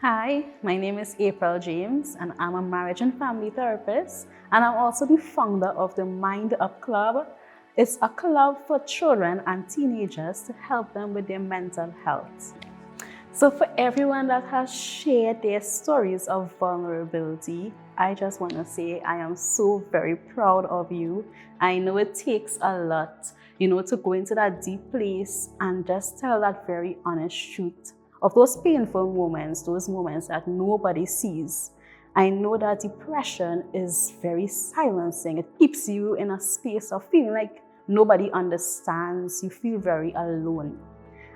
Hi, my name is April James, and I'm a marriage and family therapist, and I'm also the founder of the Mind Up Club. It's a club for children and teenagers to help them with their mental health. So for everyone that has shared their stories of vulnerability, I just want to say I am so very proud of you. I know it takes a lot, to go into that deep place and just tell that very honest truth of those painful moments, those moments that nobody sees. I know that depression is very silencing. It keeps you in a space of feeling like nobody understands. You feel very alone.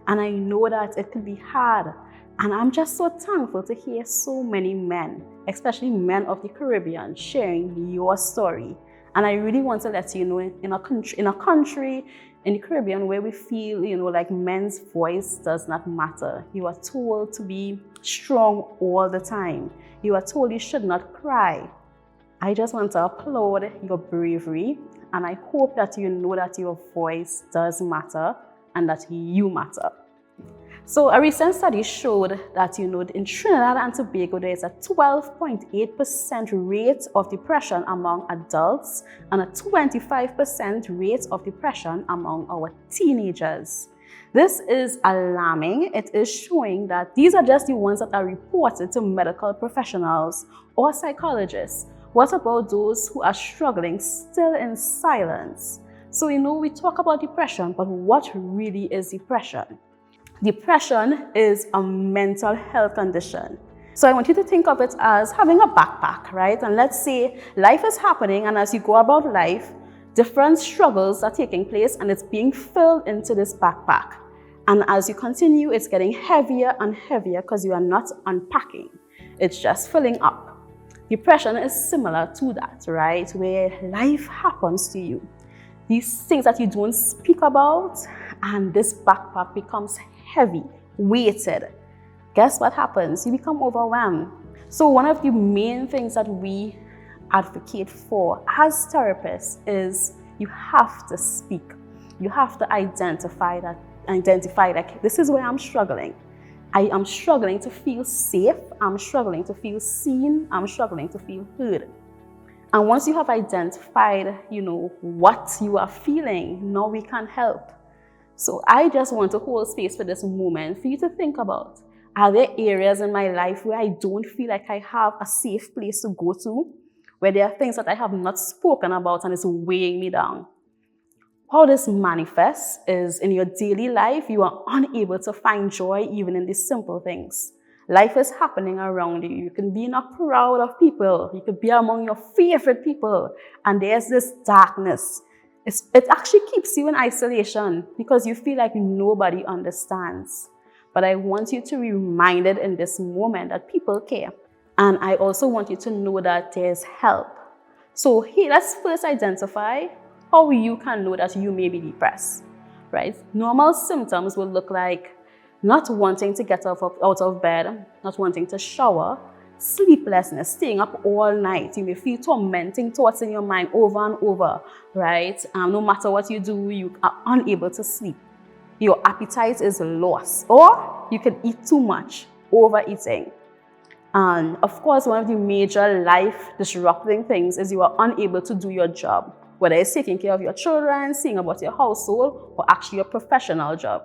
And I know that it can be hard. And I'm just so thankful to hear so many men, especially men of the Caribbean, sharing your story. And I really want to let you know, in a country in the Caribbean where we feel, like men's voice does not matter. You are told to be strong all the time. You are told you should not cry. I just want to applaud your bravery. And I hope that you know that your voice does matter and that you matter. So a recent study showed that, in Trinidad and Tobago, there is a 12.8% rate of depression among adults and a 25% rate of depression among our teenagers. This is alarming. It is showing that these are just the ones that are reported to medical professionals or psychologists. What about those who are struggling still in silence? So, we talk about depression, but what really is depression? Depression is a mental health condition. So I want you to think of it as having a backpack, right? And let's say life is happening, and as you go about life, different struggles are taking place and it's being filled into this backpack. And as you continue, it's getting heavier and heavier because you are not unpacking. It's just filling up. Depression is similar to that, right? Where life happens to you. These things that you don't speak about, and this backpack becomes heavy, weighted. Guess what happens? You become overwhelmed. So one of the main things that we advocate for as therapists is you have to speak. You have to identify like, this is where I'm struggling. I am struggling to feel safe. I'm struggling to feel seen. I'm struggling to feel heard. And once you have identified, what you are feeling, now we can help. So I just want to hold space for this moment for you to think about. Are there areas in my life where I don't feel like I have a safe place to go to? Where there are things that I have not spoken about and it's weighing me down? How this manifests is in your daily life, you are unable to find joy even in the simple things. Life is happening around you. You can be in a crowd of people. You could be among your favorite people. And there's this darkness. It actually keeps you in isolation because you feel like nobody understands. But I want you to be reminded in this moment that people care. And I also want you to know that there's help. So here, let's first identify how you can know that you may be depressed, right? Normal symptoms will look like not wanting to get out of bed, not wanting to shower, sleeplessness, staying up all night. You may feel tormenting thoughts in your mind over and over, right? No matter what you do, you are unable to sleep. Your appetite is lost, or you can eat too much, overeating. And of course, one of the major life disrupting things is you are unable to do your job, whether it's taking care of your children, seeing about your household, or actually your professional job.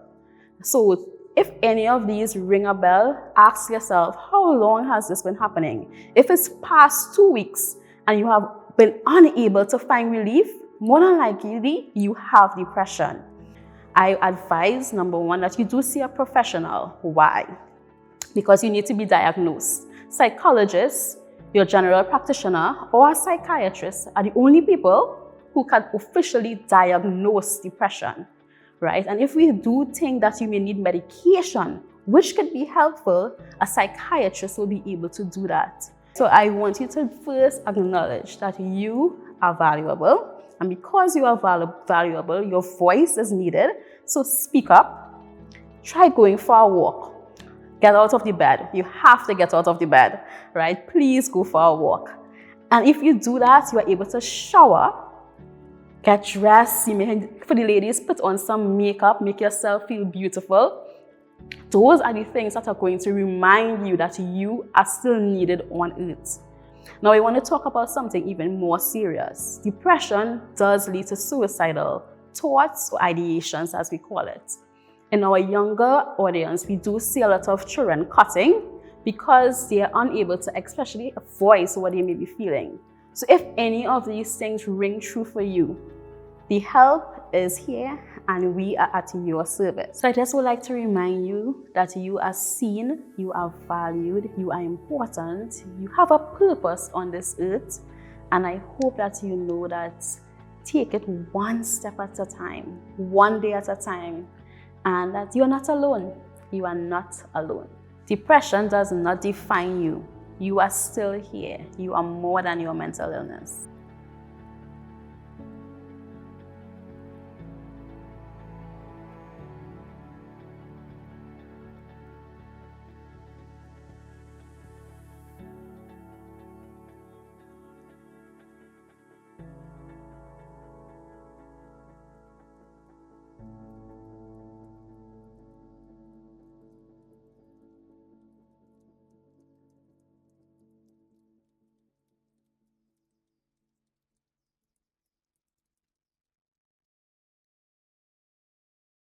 So if any of these ring a bell, ask yourself, how long has this been happening? If it's past 2 weeks and you have been unable to find relief, more than likely you have depression. I advise, number one, that you do see a professional. Why? Because you need to be diagnosed. Psychologists, your general practitioner, or a psychiatrist are the only people who can officially diagnose depression. Right? And if we do think that you may need medication, which could be helpful, a psychiatrist will be able to do that. So I want you to first acknowledge that you are valuable. And because you are valuable, your voice is needed. So speak up. Try going for a walk. Get out of the bed. You have to get out of the bed, right? Please go for a walk. And if you do that, you are able to shower, get dressed. You may, for the ladies, put on some makeup, make yourself feel beautiful. Those are the things that are going to remind you that you are still needed on earth. Now, I want to talk about something even more serious. Depression does lead to suicidal thoughts or ideations, as we call it. In our younger audience, we do see a lot of children cutting because they are unable to especially voice what they may be feeling. So if any of these things ring true for you, the help is here and we are at your service. So I just would like to remind you that you are seen, you are valued, you are important, you have a purpose on this earth, and I hope that you know that take it one step at a time, one day at a time, and that you're not alone. You are not alone. Depression does not define you. You are still here. You are more than your mental illness.